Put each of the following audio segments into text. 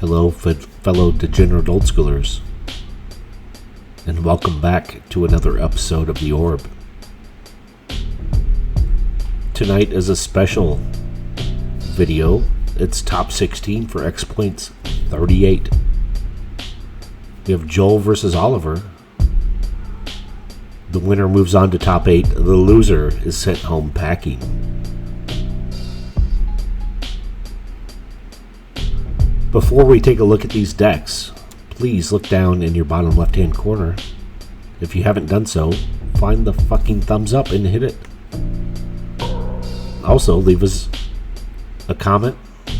Hello, fellow degenerate old schoolers, and welcome back to another episode of The Orb. Tonight is a special video. It's top 16 for Xpoints 38. We have Joel versus Oliver. The winner moves on to top 8. The loser is sent home packing. Before we take a look at these decks, please look down in your bottom left hand corner. If you haven't done so, find the fucking thumbs up and hit it. Also, leave us a comment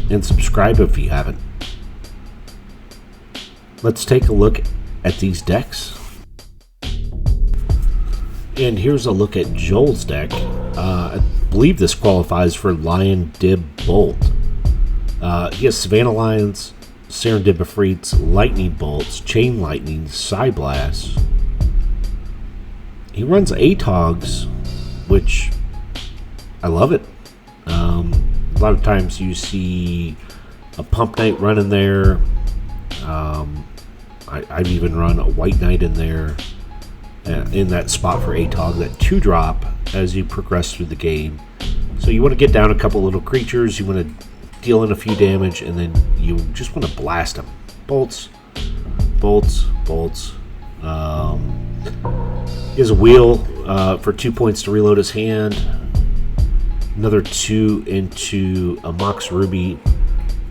and subscribe if you haven't. Let's take a look at these decks. And here's a look at Joel's deck. I believe this qualifies for Lion Dib Bolt. He has Savannah Lions, Serendib Efreets, Lightning Bolts, Chain Lightning, Psyblast. He runs Atogs, which I love it. A lot of times you see a Pump Knight run in there. I've even run a White Knight in there, in that spot for Atog, that 2-drop as you progress through the game. So you want to get down a couple little creatures, you want to deal in a few damage, and then you just want to blast them. Bolts. He has a wheel for 2 points to reload his hand. Another 2 into a Mox Ruby.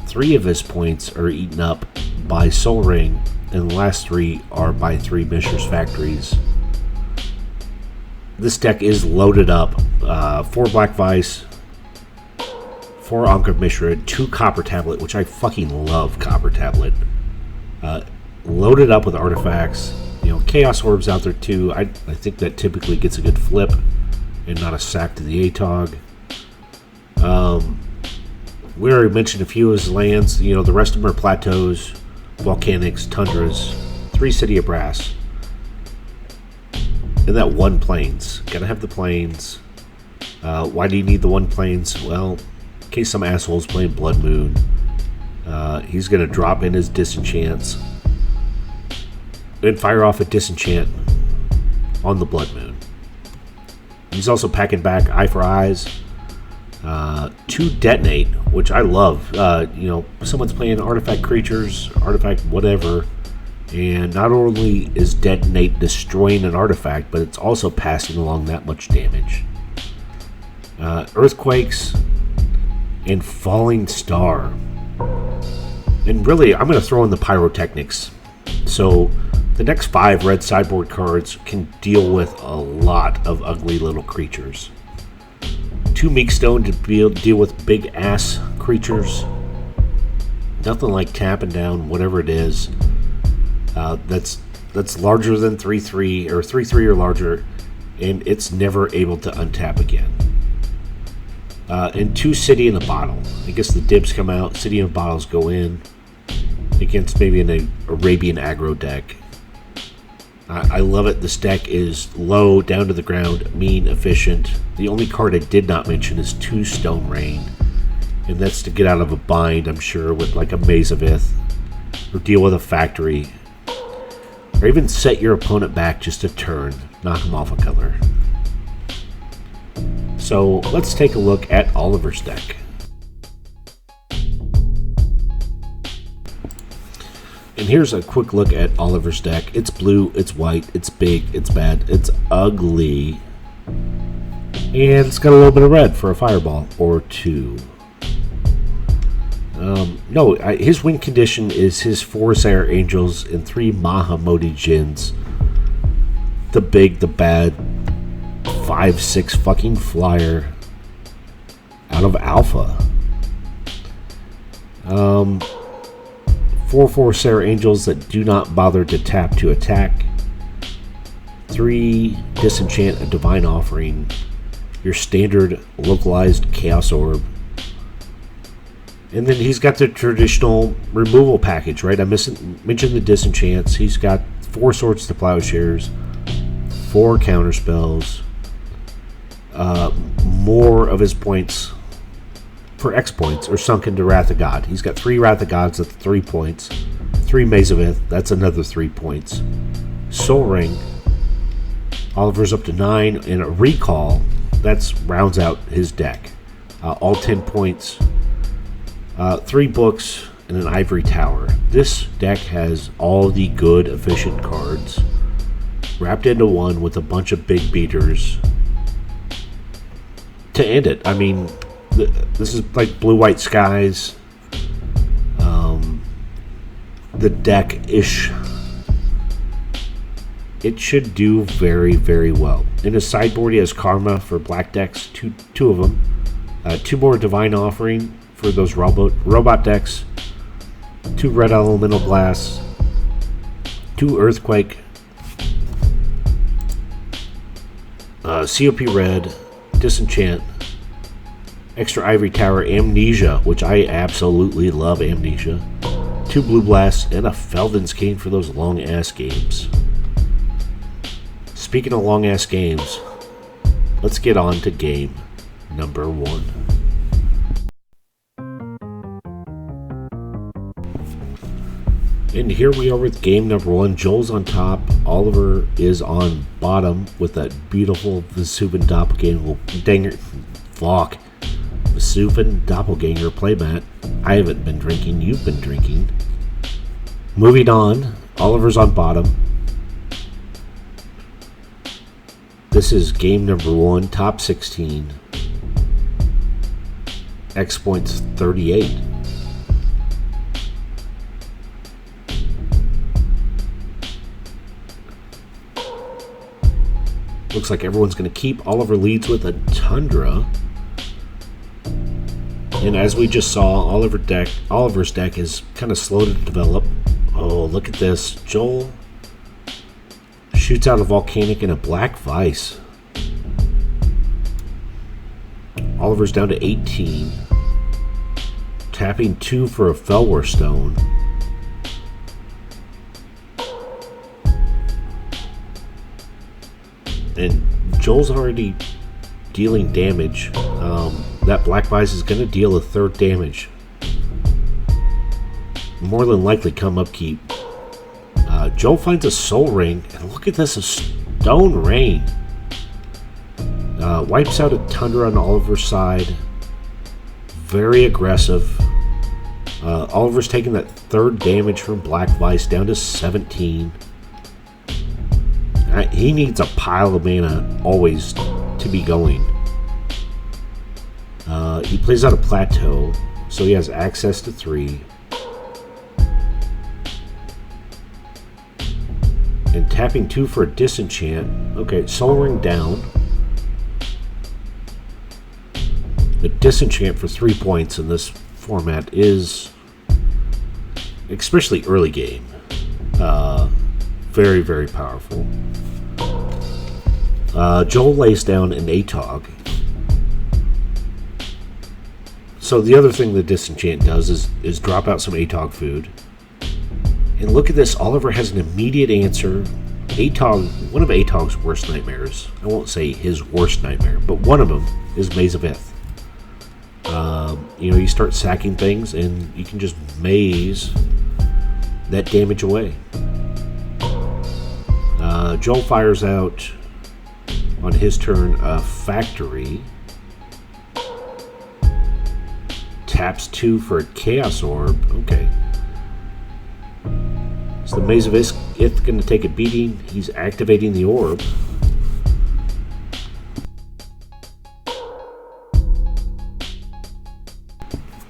3 of his points are eaten up by Soul Ring, and the last 3 are by 3 Mishra's Factories. This deck is loaded up. 4 Black Vice, 4 Ankh of Mishra, 2 Copper Tablet, which I fucking love Copper Tablet. Loaded up with artifacts. Chaos Orbs out there too. I think that typically gets a good flip and not a sack to the Atog. We already mentioned a few of his lands. The rest of them are plateaus, volcanics, tundras, 3 City of Brass, and that 1 plains. Gotta have the plains. Why do you need the 1 plains? Well, in case some asshole's playing Blood Moon, he's going to drop in his disenchants and fire off a disenchant on the Blood Moon. He's also packing back Eye for Eyes, 2 Detonate, which I love. Someone's playing artifact creatures, artifact whatever, and not only is Detonate destroying an artifact, but it's also passing along that much damage. Earthquakes and Falling Star. And really, I'm going to throw in the Pyrotechnics. So the next 5 red sideboard cards can deal with a lot of ugly little creatures. 2 Meekstone to deal with big ass creatures. Nothing like tapping down whatever it is that's larger than 3/3 or 3/3 or larger, and it's never able to untap again. And 2 City in a Bottle. I guess the dibs come out, City in Bottles go in against maybe an Arabian aggro deck. I love it. This deck is low, down to the ground, mean, efficient. The only card I did not mention is 2 Stone Rain, and that's to get out of a bind, I'm sure, with like a Maze of Ith, or deal with a factory, or even set your opponent back just a turn, knock him off a color. So let's take a look at Oliver's deck. And here's a quick look at Oliver's deck. It's blue, it's white, it's big, it's bad, it's ugly, and it's got a little bit of red for a fireball or 2. His win condition is his 4 Sire Angels and 3 Mahamodi Djinns. The big, the bad, 5/6 fucking flyer out of Alpha. 4/4 Sarah Angels that do not bother to tap to attack. 3 Disenchant a Divine Offering. Your standard localized Chaos Orb. And then he's got the traditional removal package, right? I mentioned the Disenchants. He's got 4 Swords to Plowshares, 4 Counterspells, more of his points for Xpoints or sunk into Wrath of God. He's got 3 Wrath of Gods at the 3 points. 3 Maze of Ith, that's another 3 points. Soul Ring, Oliver's up to 9, and a Recall, that's rounds out his deck. All 10 points, 3 books, and an Ivory Tower. This deck has all the good, efficient cards wrapped into one with a bunch of big beaters to end it. I mean, this is like Blue-White Skies. The deck-ish. It should do very, very well. In his sideboard, he has Karma for black decks, two of them. 2 more Divine Offering for those robot decks. 2 Red Elemental Blasts. 2 Earthquake. COP Red. Disenchant. Extra Ivory Tower. Amnesia, which I absolutely love Amnesia. 2 Blue Blasts, and a Felden's Cane for those long-ass games. Speaking of long-ass games, let's get on to game number 1. And here we are with game number 1. Joel's on top. Oliver is on bottom with that beautiful Vesuvan Doppelganger. Vesuvan Doppelganger playmat. I haven't been drinking. You've been drinking. Moving on. Oliver's on bottom. This is game number 1, top 16. Xpoints 38. Looks like everyone's going to keep. Oliver leads with a Tundra. And as we just saw, Oliver's deck is kind of slow to develop. Oh, look at this. Joel shoots out a Volcanic and a Black Vice. Oliver's down to 18. Tapping 2 for a Felwar Stone. And Joel's already dealing damage. That Black Vice is going to deal a 3rd damage. More than likely come upkeep. Joel finds a Soul Ring, and look at this, a Stone Rain. Wipes out a Tundra on Oliver's side. Very aggressive. Oliver's taking that 3rd damage from Black Vice down to 17. He needs a pile of mana always to be going. He plays out a Plateau, so he has access to 3. And tapping 2 for a Disenchant. Okay, Soul Ring down. The Disenchant for 3 points in this format is, especially early game, very, very powerful. Joel lays down an Atog. So the other thing the Disenchant does is drop out some Atog food. And look at this, Oliver has an immediate answer. Atog, one of Atog's worst nightmares. I won't say his worst nightmare, but one of them is Maze of Ith. You start sacking things and you can just maze that damage away. Joel fires out on his turn a Factory. Taps 2 for a Chaos Orb. Okay. So the Maze of Ith going to take a beating. He's activating the orb.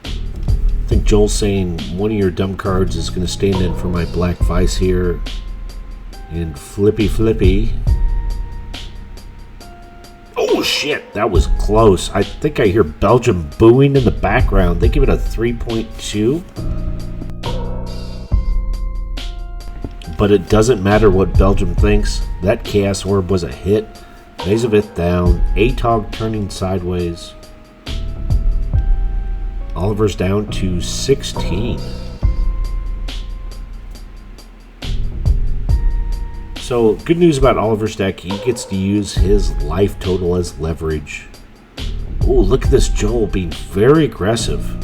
I think Joel's saying one of your dumb cards is going to stand in for my Black Vice here. And flippy. Oh shit, that was close. I think I hear Belgium booing in the background. They give it a 3.2. But it doesn't matter what Belgium thinks. That Chaos Orb was a hit. Maze of Ith down. Atog turning sideways. Oliver's down to 16. So, good news about Oliver's deck. He gets to use his life total as leverage. Oh, look at this Joel being very aggressive.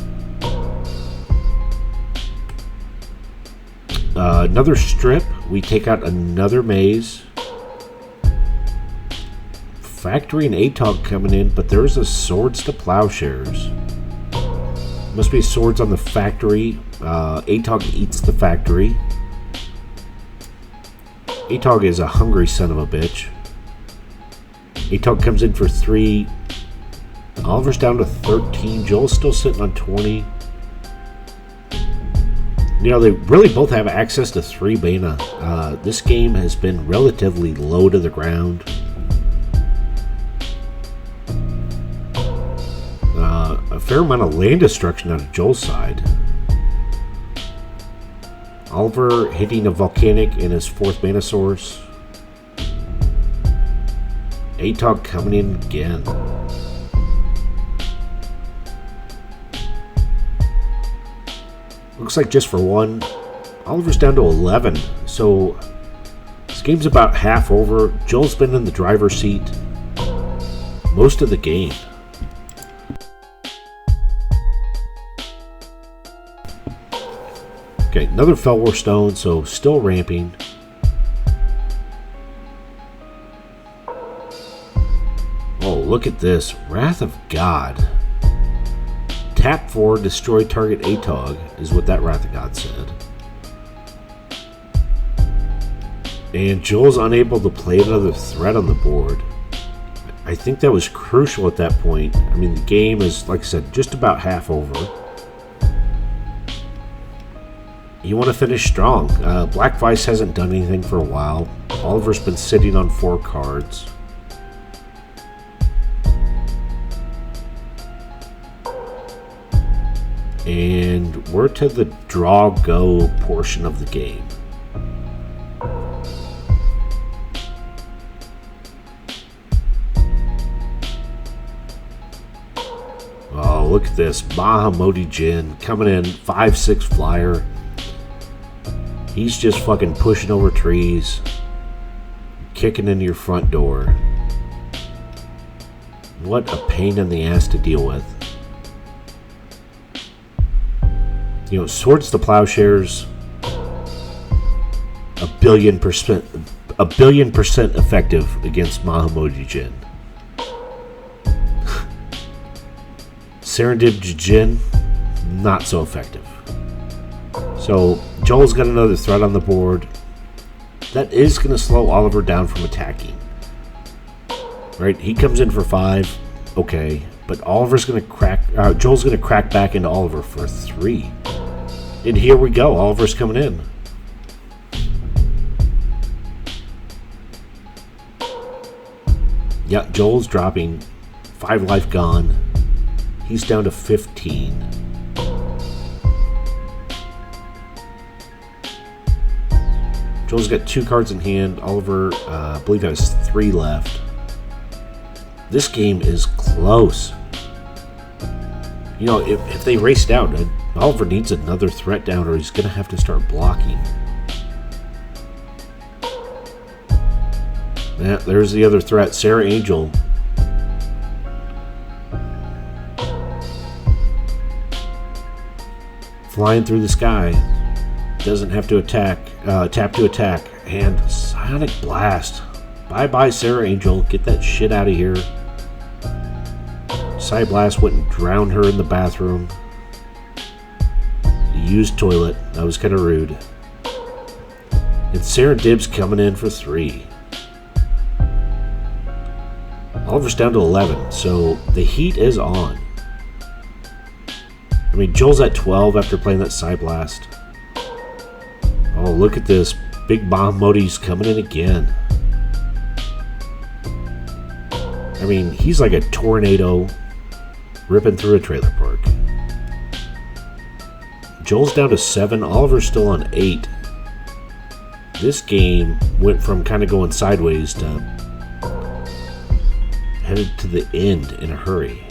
Another strip. We take out another maze. Factory and Atog coming in, but there's a swords to plowshares. Must be swords on the factory. Atog eats the factory. Atog is a hungry son of a bitch. Atog comes in for 3. Oliver's down to 13. Joel's still sitting on 20. You know, they really both have access to 3 mana. This game has been relatively low to the ground. A fair amount of land destruction out of Joel's side. Oliver hitting a volcanic in his 4th mana source. Atog coming in again. Looks like just for 1. Oliver's down to 11. So this game's about half over. Joel's been in the driver's seat most of the game. Okay, another Felwar Stone, so still ramping. Oh, look at this. Wrath of God. Tap 4, destroy target Atog, is what that Wrath of God said. And Joel's unable to play another threat on the board. I think that was crucial at that point. I mean, the game is, like I said, just about half over. You want to finish strong. Black Vice hasn't done anything for a while. Oliver's been sitting on 4 cards. And we're to the draw-go portion of the game. Oh, look at this. Mahamodi Jin coming in, 5/6 flyer. He's just fucking pushing over trees, kicking into your front door. What a pain in the ass to deal with. You know, swords to plowshares, a billion percent effective against Mahamodi Jin. Serendip Jin, not so effective. So Joel's got another threat on the board. That is going to slow Oliver down from attacking. Right? He comes in for 5. Okay. But Oliver's going to crack... Joel's going to crack back into Oliver for 3. And here we go. Oliver's coming in. Yeah, Joel's dropping. 5 life gone. He's down to 15. Joel's got 2 cards in hand. Oliver, I believe, has 3 left. This game is close. You know, if they race down, Oliver needs another threat down or he's going to have to start blocking. Yeah, there's the other threat. Sarah Angel. Flying through the sky. Doesn't have to attack. Tap to attack. And Psionic Blast. Bye-bye, Sarah Angel. Get that shit out of here. Psi Blast went and drowned her in the bathroom. Used toilet. That was kind of rude. And Sarah Dibbs coming in for 3. Oliver's down to 11, so the heat is on. I mean, Joel's at 12 after playing that Psi Blast. Oh, look at this. Big Bomb Modi's coming in again. I mean, he's like a tornado ripping through a trailer park. Joel's down to 7. Oliver's still on 8. This game went from kind of going sideways to headed to the end in a hurry.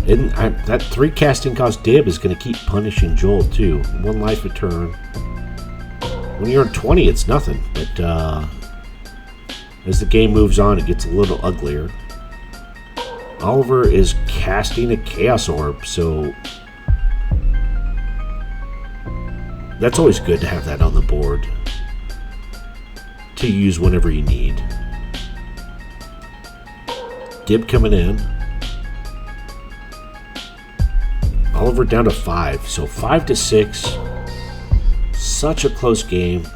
And that 3 casting cost Dib is going to keep punishing Joel too. 1 life a turn. When you're on 20, it's nothing. But As the game moves on, it gets a little uglier. Oliver is casting a Chaos Orb, so that's always good to have that on the board to use whenever you need. Dib coming in. Oliver down to 5, so 5 to 6. Such a close game.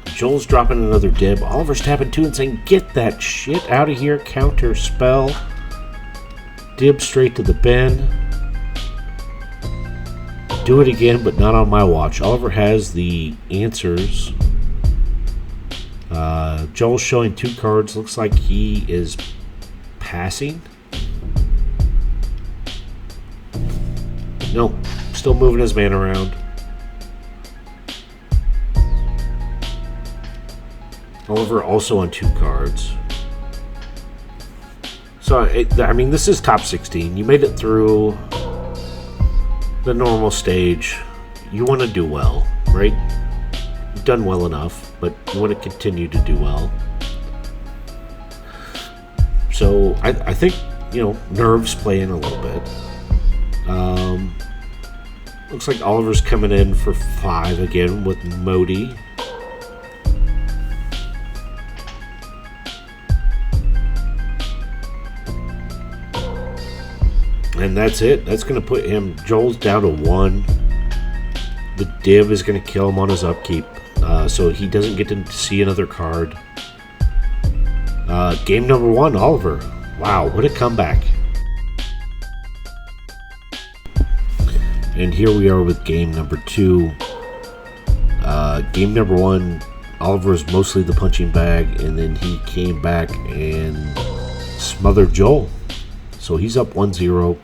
Joel's dropping another dib. Oliver's tapping 2 and saying, "Get that shit out of here, counter spell." Dib straight to the bin. Do it again, but not on my watch. Oliver has the answers. Joel's showing 2 cards. Looks like he is passing. Nope. Still moving his man around. Oliver also on 2 cards. So, I mean, this is top 16. You made it through the normal stage. You want to do well, right? You've done well enough, but you want to continue to do well. So, I think, nerves play in a little bit. Looks like Oliver's coming in for 5 again with Modi. And that's it. That's going to put him... Joel's down to 1. The dib is going to kill him on his upkeep. So he doesn't get to see another card. Game number 1, Oliver. Wow, what a comeback. And here we are with game number 2. Game number 1, Oliver was mostly the punching bag. And then he came back and smothered Joel. So he's up 1-0.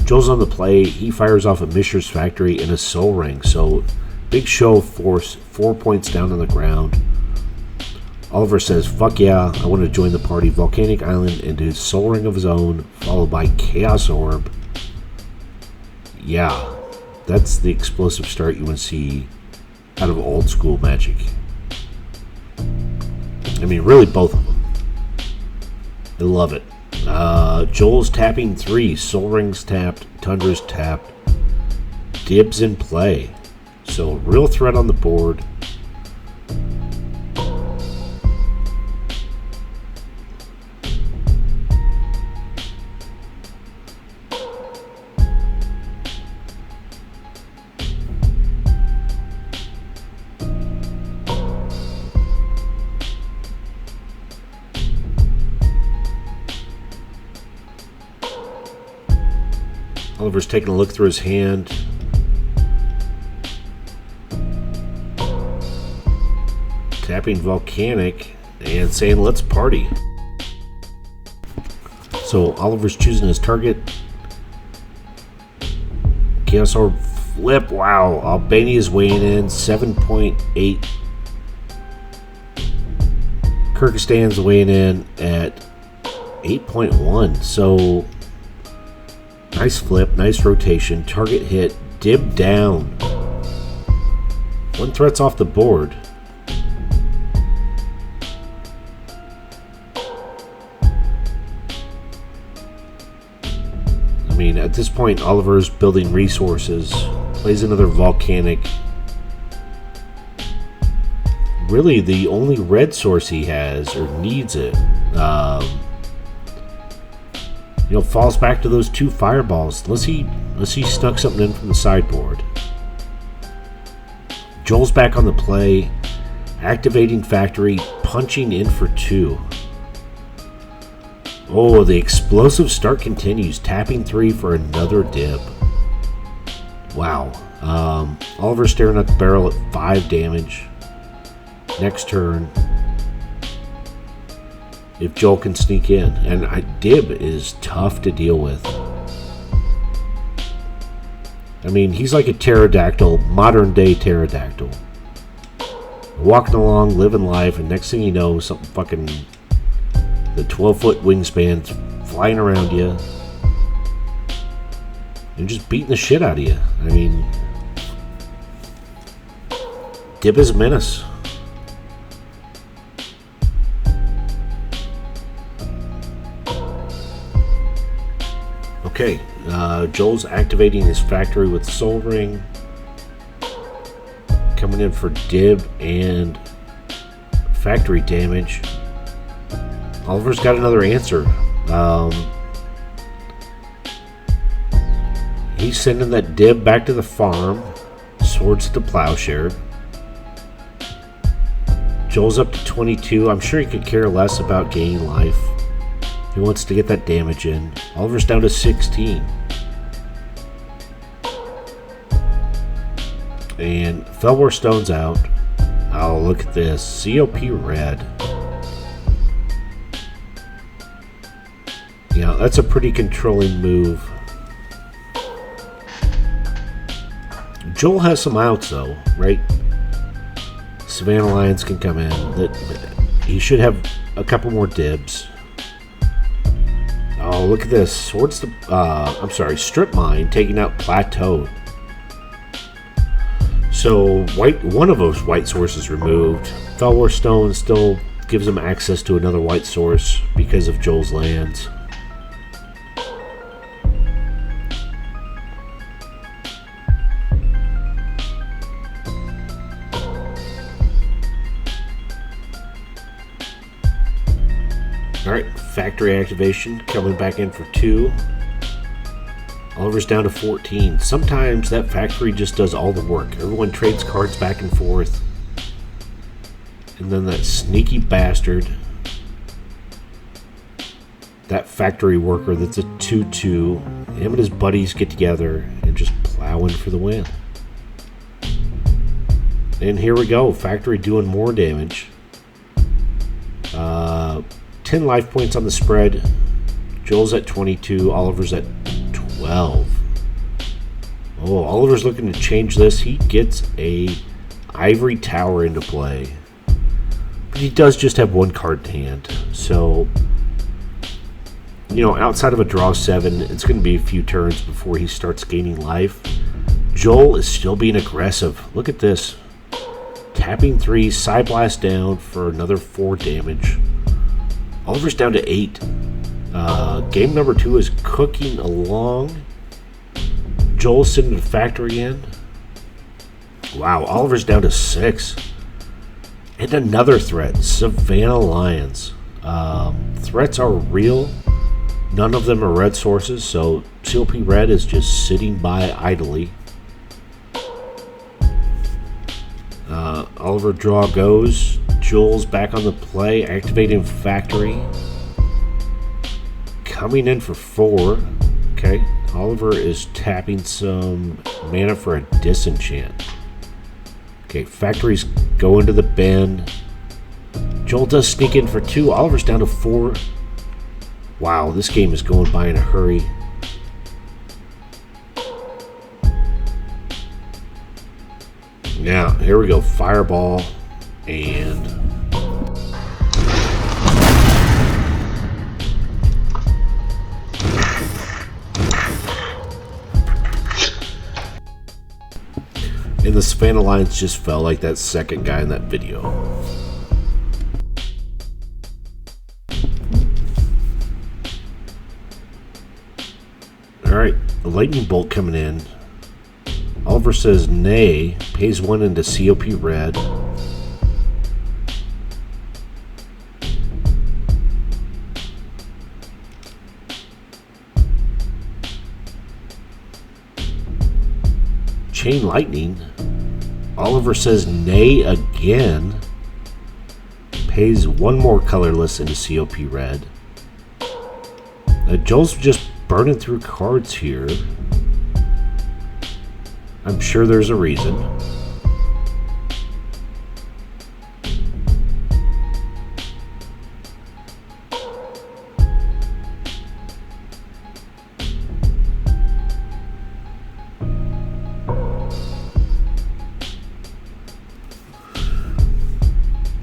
Joel's on the play. He fires off a Mishra's Factory and a Soul Ring. So big show of force. 4 points down on the ground. Oliver says, "Fuck yeah, I want to join the party." Volcanic Island into his Soul Ring of his own, followed by Chaos Orb. Yeah, that's the explosive start you want to see out of old school Magic. I mean, really both of them. I love it. Joel's tapping 3. Soul Ring's tapped. Tundra's tapped. Dibs in play. So, real threat on the board. Oliver's taking a look through his hand. Tapping Volcanic and saying, "Let's party." So Oliver's choosing his target. Chaos Orb flip. Wow. Albania's weighing in 7.8. Kyrgyzstan's weighing in at 8.1. So nice flip, nice rotation, target hit, dib down. 1 threat's off the board. I mean, at this point, Oliver's building resources, plays another Volcanic. Really, the only red source he has, or needs it, falls back to those 2 fireballs. Unless he snuck something in from the sideboard. Joel's back on the play, activating Factory, punching in for 2. Oh, the explosive start continues, tapping 3 for another dib. Wow. Oliver staring at the barrel at 5 damage. Next turn, if Joel can sneak in. And dib is tough to deal with. I mean, he's like a pterodactyl, modern day pterodactyl. Walking along, living life, and next thing you know, something fucking... the 12-foot wingspan's flying around you. And just beating the shit out of you. I mean... dib is a menace. Okay, Joel's activating his factory with Soul Ring. Coming in for Dib and factory damage. Oliver's got another answer. He's sending that Dib back to the farm. Swords to Plowshare. Joel's up to 22. I'm sure he could care less about gaining life. He wants to get that damage in. Oliver's down to 16. And Felwar Stone's out. Oh, look at this. COP Red. Yeah, that's a pretty controlling move. Joel has some outs, though, right? Savannah Lions can come in. He should have a couple more dibs. Oh, look at this. Swords to... I'm sorry, Strip Mine taking out Plateau. So, one of those white sources removed. Felwar Stone still gives him access to another white source because of Joel's lands. Alright, factory activation coming back in for 2. Oliver's down to 14. Sometimes that factory just does all the work. Everyone trades cards back and forth. And then that sneaky bastard, that factory worker that's a 2-2, him and his buddies get together and just plow in for the win. And here we go. Factory doing more damage. 10 life points on the spread. Joel's at 22. Oliver's at 12. Oh, Oliver's looking to change this. He gets a Ivory Tower into play. But he does just have one card in hand. So, you know, outside of a draw 7, it's going to be a few turns before he starts gaining life. Joel is still being aggressive. Look at this. Tapping 3, Side Blast down for another 4 damage. Oliver's down to 8. Game number 2 is cooking along. Joel's sitting the factory in. Wow, Oliver's down to 6. And another threat, Savannah Lions. Threats are real. None of them are red sources, so COP Red is just sitting by idly. Oliver draw goes. Joel's back on the play, activating factory. Coming in for 4. Okay, Oliver is tapping some mana for a disenchant. Okay, factories go into the bin. Joel does sneak in for 2. Oliver's down to 4. Wow, this game is going by in a hurry. Now, here we go. Fireball and... And the Savannah Lions just fell like that second guy in that video. Alright, the lightning bolt coming in. Oliver says nay, pays 1 into COP Red. Chain Lightning. Oliver says nay again. Pays 1 more colorless into COP Red. Joel's just burning through cards here. I'm sure there's a reason.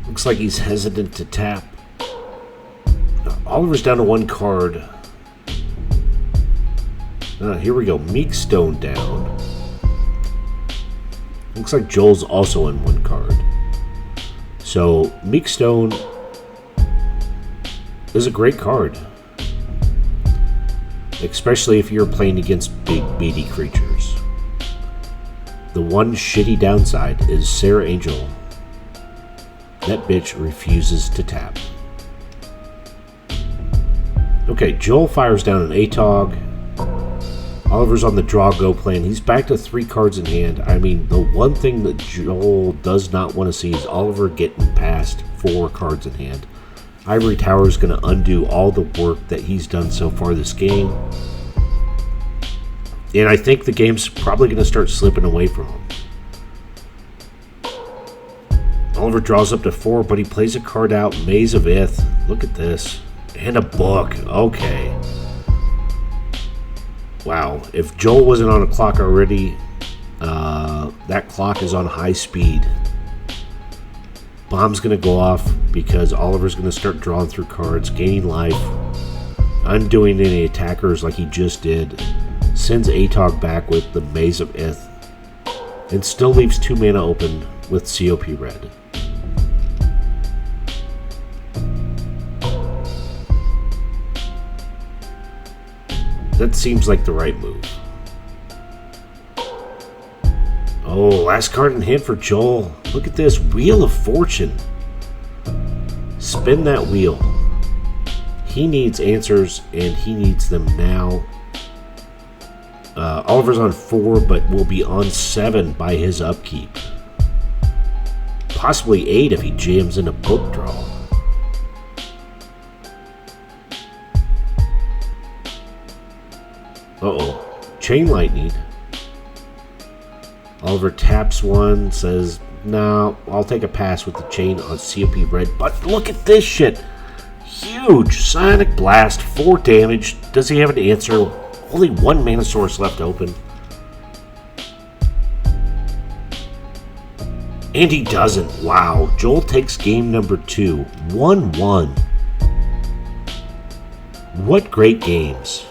Looks like he's hesitant to tap. Oliver's down to 1 card. Here we go. Meek Stone down. Looks like Joel's also in 1 card. So, Meek Stone is a great card. especially if you're playing against big, meaty creatures. The one shitty downside is Sarah Angel. That bitch refuses to tap. Okay, Joel fires down an Atog. Oliver's on the draw-go plan. He's back to 3 cards in hand. I mean, the one thing that Joel does not want to see is Oliver getting past 4 cards in hand. Ivory Tower is going to undo all the work that he's done so far this game. And I think the game's probably going to start slipping away from him. Oliver draws up to 4, but he plays a card out, Maze of Ith. Look at this. And a book. Okay. Wow. If Joel wasn't on a clock already, that clock is on high speed. Bomb's going to go off because Oliver's going to start drawing through cards, gaining life, undoing any attackers like he just did, sends Atog back with the Maze of Ith, and still leaves 2 mana open with COP red. That seems like the right move. Oh, last card in hand for Joel. Look at this. Wheel of Fortune. Spin that wheel. He needs answers, and he needs them now. Oliver's on 4, but will be on 7 by his upkeep. Possibly 8 if he jams in a book draw. Uh-oh. Chain Lightning. Oliver taps 1, says, no, I'll take a pass with the chain on COP red. But look at this shit. Huge Sonic Blast, 4 damage. Does he have an answer? Only 1 mana source left open. And he doesn't. Wow. Joel takes game number 2. 1-1. What great games.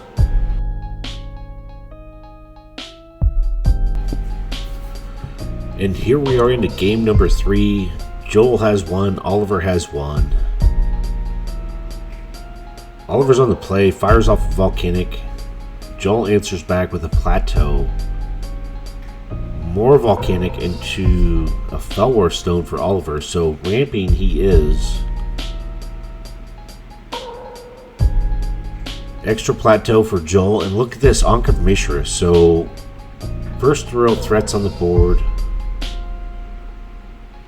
And here we are into game number 3. Joel has 1, Oliver has 1. Oliver's on the play, fires off a Volcanic. Joel answers back with a Plateau. More Volcanic into a Felwar Stone for Oliver, so ramping he is. Extra Plateau for Joel, and look at this, Ankh of Mishra. So, first real threats on the board.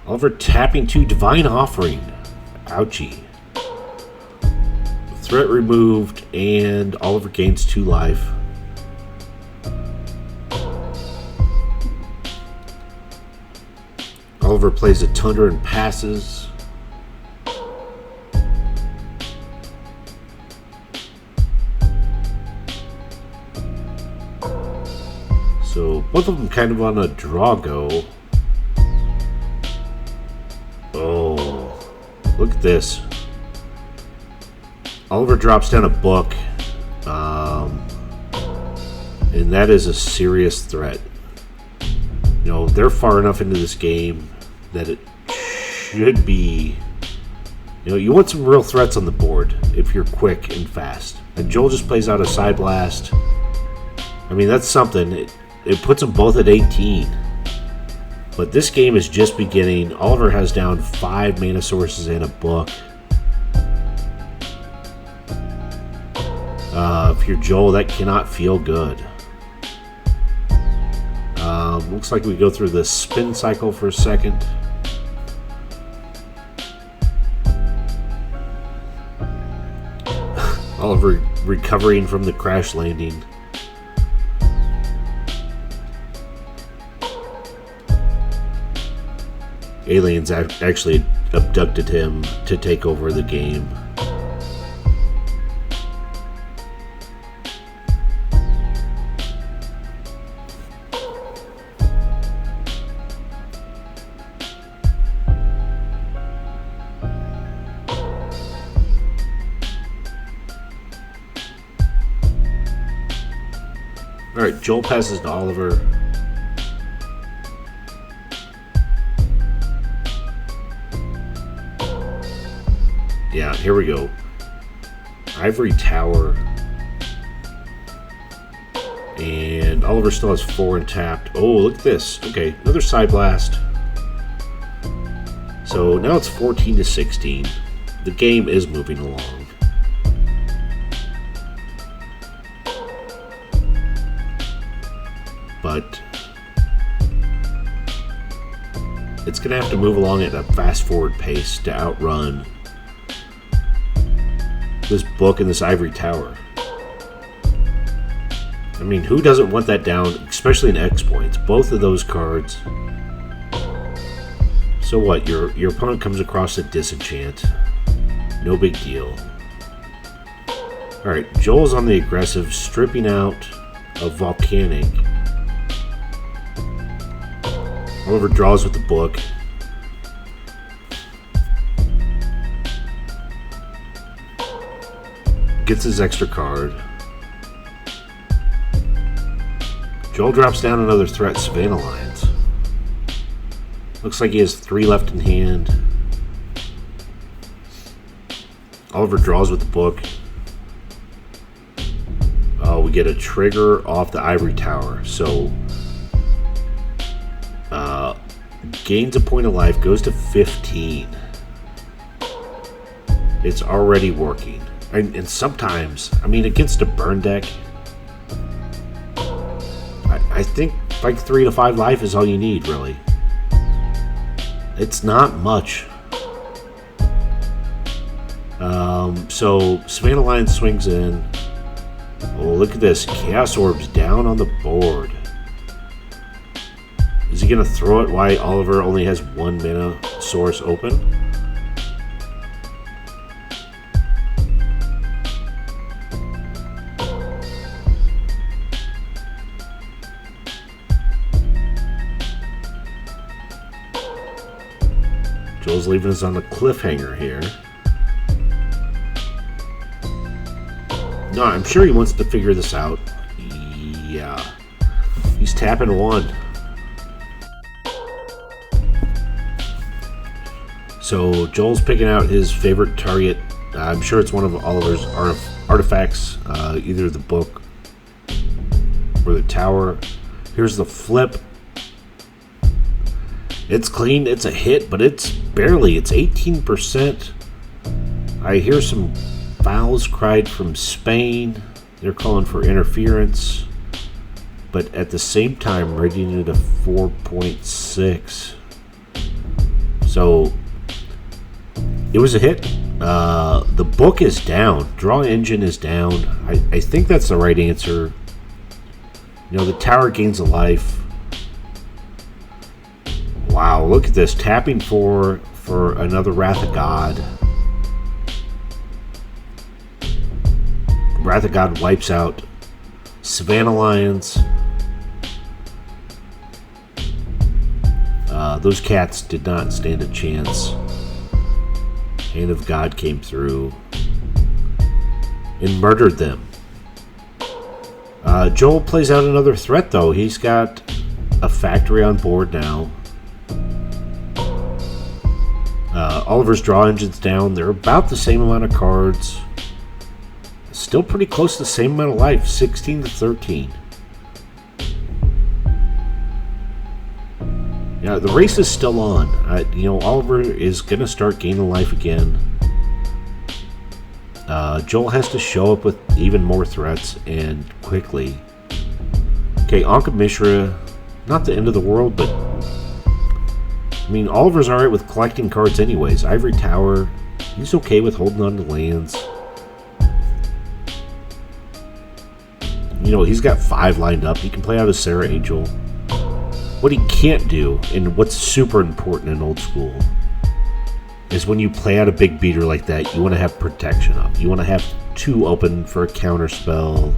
Oliver tapping 2, Divine Offering. Ouchie. Threat removed, and Oliver gains 2 life. Oliver plays a Tundra and passes. So both of them kind of on a draw go. Oh, look at this. Oliver drops down a book, and that is a serious threat. You know, they're far enough into this game that it should be, you know, you want some real threats on the board if you're quick and fast. And Joel just plays out a Side Blast. I mean, that's something. It puts them both at 18. But this game is just beginning. Oliver has down 5 mana sources and a book. If you're Joel, that cannot feel good. Looks like we go through the spin cycle for a second. Oliver recovering from the crash landing. Aliens actually abducted him to take over the game. Alright, Joel passes to Oliver. Yeah, here we go. Ivory Tower. And Oliver still has 4 untapped. Oh, look at this. Okay, another side blast. So now it's 14 to 16. The game is moving along. But it's going to have to move along at a fast-forward pace to outrun this book and this ivory tower. I mean, who doesn't want that down, especially in Xpoints? Both of those cards. So what? Your opponent comes across a disenchant. No big deal. Alright, Joel's on the aggressive, stripping out of Volcanic. Oliver draws with the book. Gets his extra card. Joel drops down another threat, Savannah Lions. Looks like he has 3 left in hand. Oliver draws with the book. Oh, we get a trigger off the ivory tower. So, gains a point of life, goes to 15. It's already working. And sometimes, I mean, against a burn deck, I think like 3 to 5 life is all you need, really. It's not much. So Savannah Lion swings in. Oh, look at this. Chaos Orb's down on the board. Is he going to throw it while Oliver only has 1 mana source open? Joel's leaving us on a cliffhanger here. No, I'm sure he wants to figure this out. Yeah. He's tapping 1. So Joel's picking out his favorite target. I'm sure it's one of Oliver's artifacts, either the book or the tower. Here's the flip. It's clean, it's a hit, but it's barely. It's 18%. I hear some fouls cried from Spain. They're calling for interference. But at the same time, rating it a 4.6. So, it was a hit. The book is down. Draw engine is down. I think that's the right answer. You know, the tower gains a life. Wow, look at this. Tapping for another Wrath of God. Wrath of God wipes out Savannah Lions. Those cats did not stand a chance. Hand of God came through and murdered them. Joel plays out another threat, though. He's got a factory on board now. Oliver's draw engine's down. They're about the same amount of cards. Still pretty close to the same amount of life, 16 to 13. Yeah, the race is still on. Oliver is going to start gaining life again. Joel has to show up with even more threats and quickly. Okay, Anka Mishra, not the end of the world, but I mean, Oliver's alright with collecting cards anyways. Ivory Tower, he's okay with holding on to lands. You know, he's got 5 lined up. He can play out a Sarah Angel. What he can't do, and what's super important in old school, is when you play out a big beater like that, you want to have protection up. You want to have 2 open for a counter spell.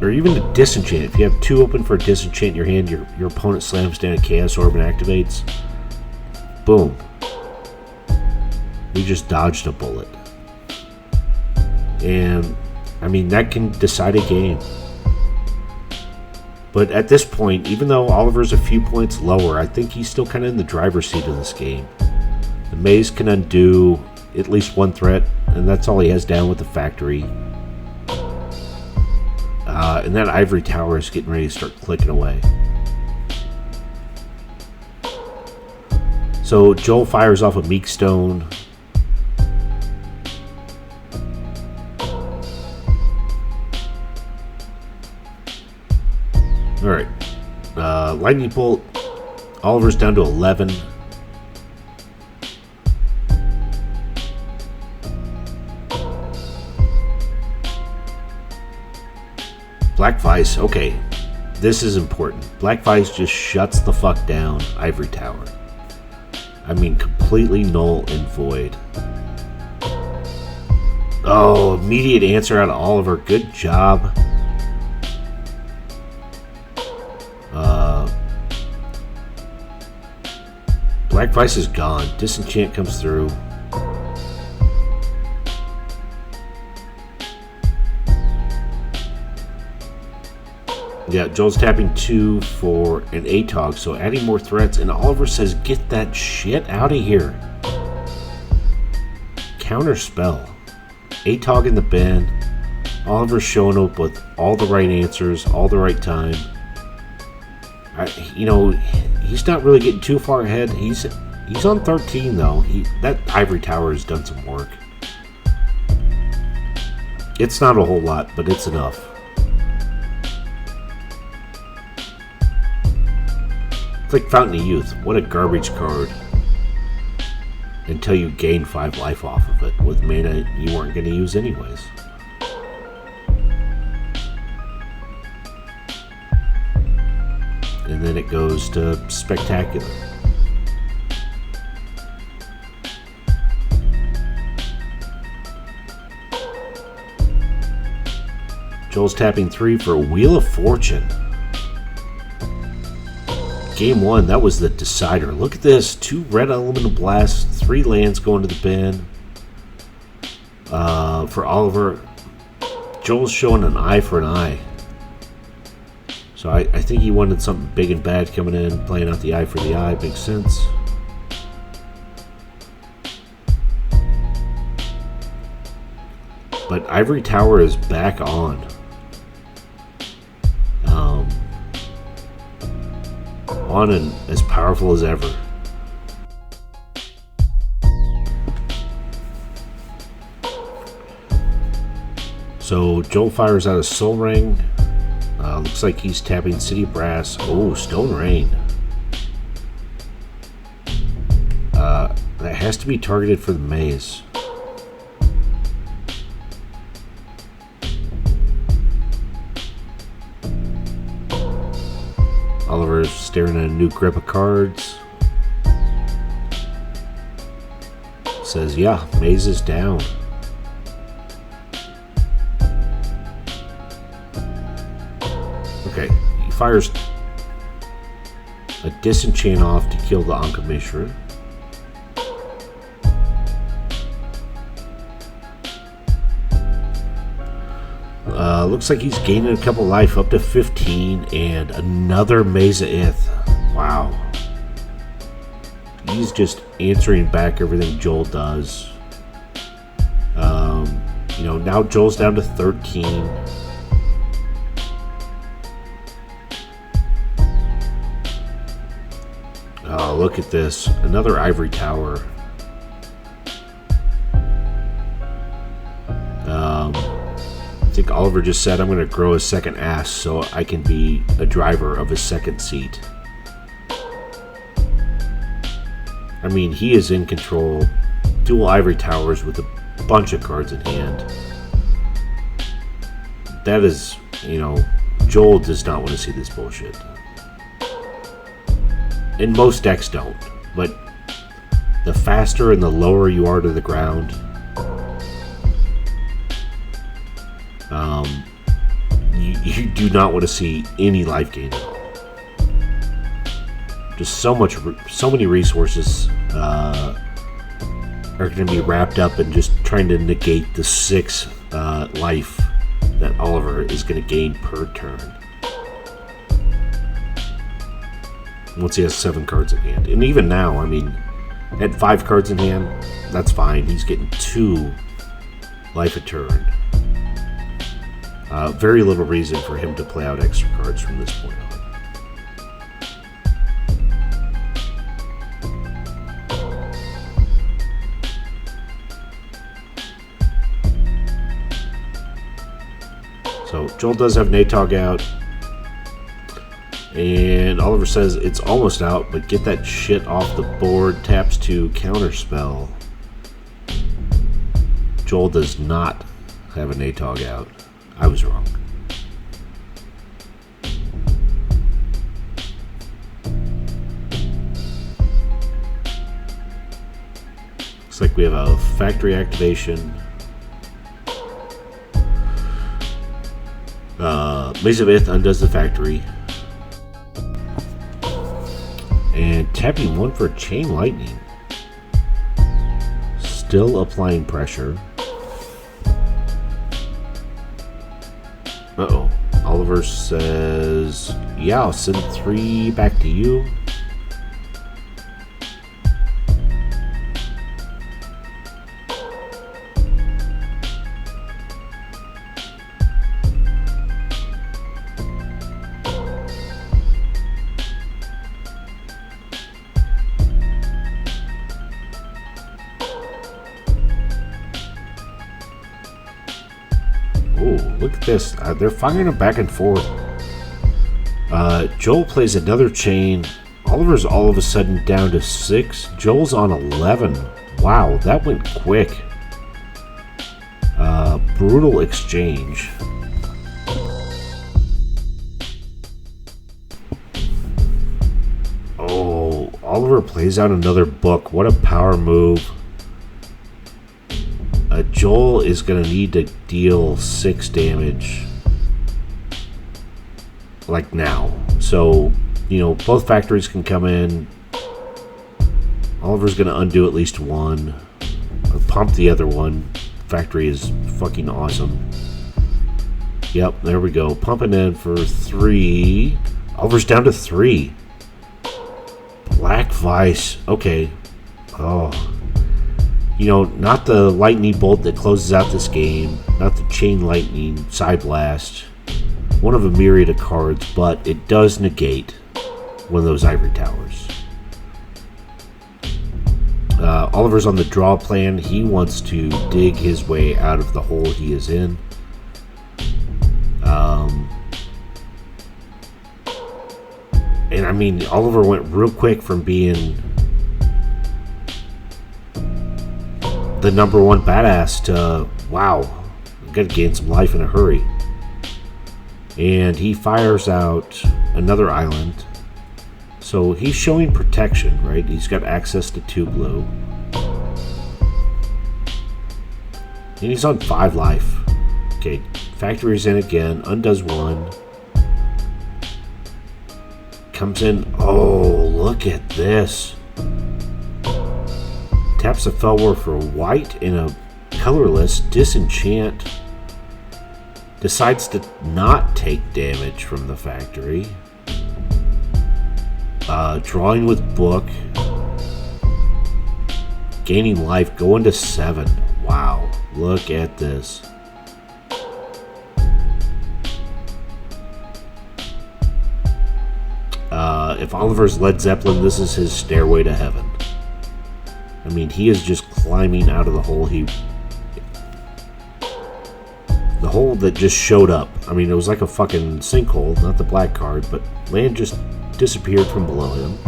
Or even a disenchant. If you have 2 open for a disenchant in your hand, your opponent slams down a Chaos Orb and activates. Boom. We just dodged a bullet. And, I mean, that can decide a game. But at this point, even though Oliver's a few points lower, I think he's still kind of in the driver's seat of this game. The Maze can undo at least 1 threat, and that's all he has down with the factory. And that ivory tower is getting ready to start clicking away. So Joel fires off a meek stone. Alright. Lightning bolt. Oliver's down to 11. Black Vice, okay. This is important. Black Vice just shuts the fuck down Ivory Tower. I mean, completely null and void. Oh, immediate answer out of Oliver. Good job. Black Vice is gone. Disenchant comes through. Yeah, Joel's tapping 2 for an Atog, so adding more threats, and Oliver says, get that shit out of here. Counter spell. Atog in the bin. Oliver's showing up with all the right answers, all the right time. He's not really getting too far ahead. He's on 13 though. That Ivory Tower has done some work. It's not a whole lot, but it's enough. It's like Fountain of Youth. What a garbage card. Until you gain 5 life off of it with mana you weren't going to use anyways. And then it goes to Spectacular. Joel's tapping 3 for Wheel of Fortune. Game 1, that was the decider. Look at this. 2 red elemental blasts, 3 lands going to the bin. For Oliver, Joel's showing an eye for an eye. So I think he wanted something big and bad coming in, playing out the eye for the eye. Makes sense. But Ivory Tower is back on. On and as powerful as ever. So Joel fires out a Soul Ring. Looks like he's tapping City Brass. Oh, Stone Rain. That has to be targeted for the maze. Oliver's staring at a new grip of cards. Says, yeah, maze is down. Okay, he fires a Disenchant off to kill the Anka Mishra. Looks like he's gaining a couple life up to 15 and another Mesa Ith. Wow. He's just answering back everything Joel does. Now Joel's down to 13. Look at this. Another Ivory Tower. I think Oliver just said, I'm going to grow a second ass so I can be a driver of a second seat. I mean, he is in control. Dual Ivory Towers with a bunch of cards in hand. That is, Joel does not want to see this bullshit. And most decks don't. But the faster and the lower you are to the ground, you do not want to see any life gain at all. Just so many resources are going to be wrapped up in just trying to negate the 6 life that Oliver is going to gain per turn. Once he has 7 cards in hand. And even now, I mean, at 5 cards in hand, that's fine. He's getting 2 life a turn. Very little reason for him to play out extra cards from this point on. So Joel does have an Atog out. And Oliver says it's almost out, but get that shit off the board. Taps to counterspell. Joel does not have an Atog out. I was wrong. Looks like we have a factory activation. Maze of Ith undoes the factory. And tapping one for Chain Lightning. Still applying pressure. Uh-oh. Oliver says, yeah, I'll send 3 back to you. Look at this. They're firing them back and forth. Joel plays another chain. Oliver's all of a sudden down to 6. Joel's on 11. Wow, that went quick. Brutal exchange. Oh, Oliver plays out another book. What a power move. Joel is going to need to deal 6 damage. Like now. So, you know, both factories can come in. Oliver's going to undo at least one. Or pump the other one. Factory is fucking awesome. Yep, there we go. Pumping in for 3. Oliver's down to 3. Black Vice. Okay. Oh. You know, not the lightning bolt that closes out this game, not the chain lightning, side blast, one of a myriad of cards, but it does negate one of those ivory towers. Oliver's on the draw plan. He wants to dig his way out of the hole he is in. And I mean, Oliver went real quick from being the #1 badass to, wow, I've got to gain some life in a hurry. And he fires out another island. So he's showing protection, right? He's got access to 2 blue. And he's on 5 life. Okay, factory's in again, undoes 1. Comes in, oh, look at this. Taps a Felwar for white in a colorless, disenchant. Decides to not take damage from the factory. Drawing with book. Gaining life, going to 7. Wow, look at this. If Oliver's Led Zeppelin, this is his stairway to heaven. I mean, he is just climbing out of the hole. The hole that just showed up. I mean, it was like a fucking sinkhole, not the black card, but land just disappeared from below him.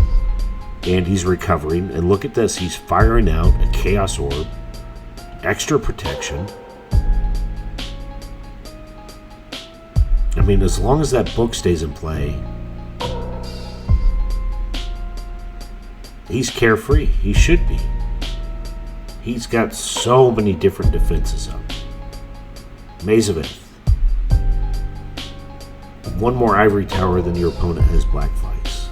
And he's recovering. And look at this. He's firing out a Chaos Orb. Extra protection. I mean, as long as that book stays in play, he's carefree. He should be. He's got so many different defenses up. Maze of Ith. 1 more ivory tower than your opponent has Black Vice.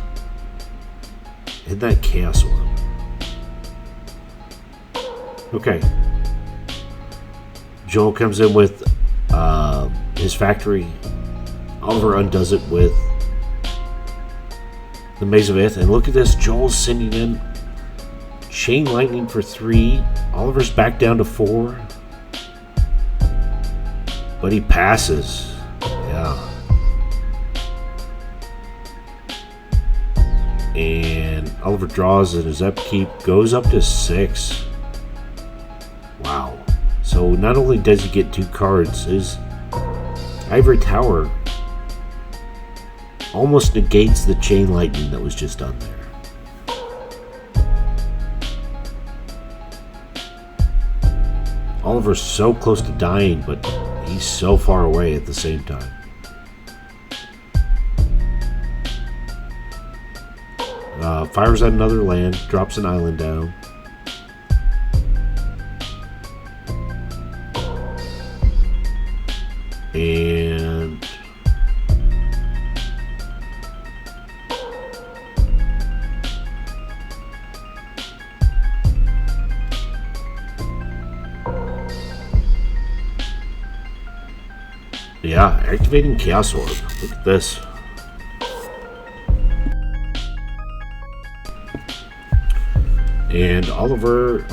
Hit that Chaos Orb. Okay. Joel comes in with his factory. Oliver undoes it with the Maze of Ith. And look at this. Joel's sending in Chain Lightning for 3. Oliver's back down to 4. But he passes. And Oliver draws, and his upkeep goes up to 6. Wow. So not only does he get 2 cards, his Ivory Tower almost negates the Chain Lightning that was just done there. Oliver's so close to dying, but he's so far away at the same time. Fires at another land, drops an island down. And yeah, activating Chaos Orb. Look at this. And Oliver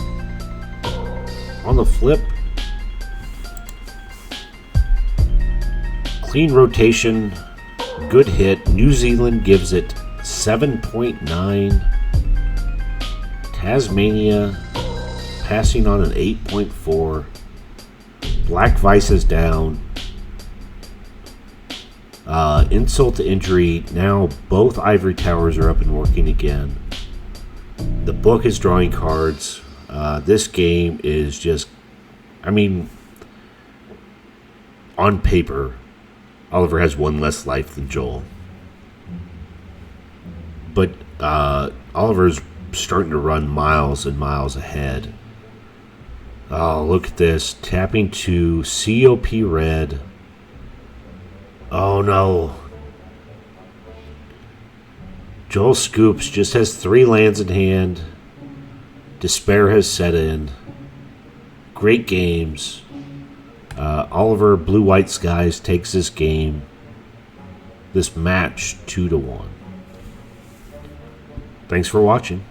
on the flip. Clean rotation, good hit. New Zealand gives it 7.9. Tasmania passing on an 8.4. Black Vice is down. Insult to injury. Now both Ivory Towers are up and working again. The book is drawing cards. This game is just, I mean, on paper, Oliver has 1 less life than Joel. But Oliver's starting to run miles and miles ahead. Oh, look at this. Tapping to COP red. Oh, no. Joel Scoops just has 3 lands in hand. Despair has set in. Great games. Oliver Blue White Skies takes this game, this match, 2-1. Thanks for watching.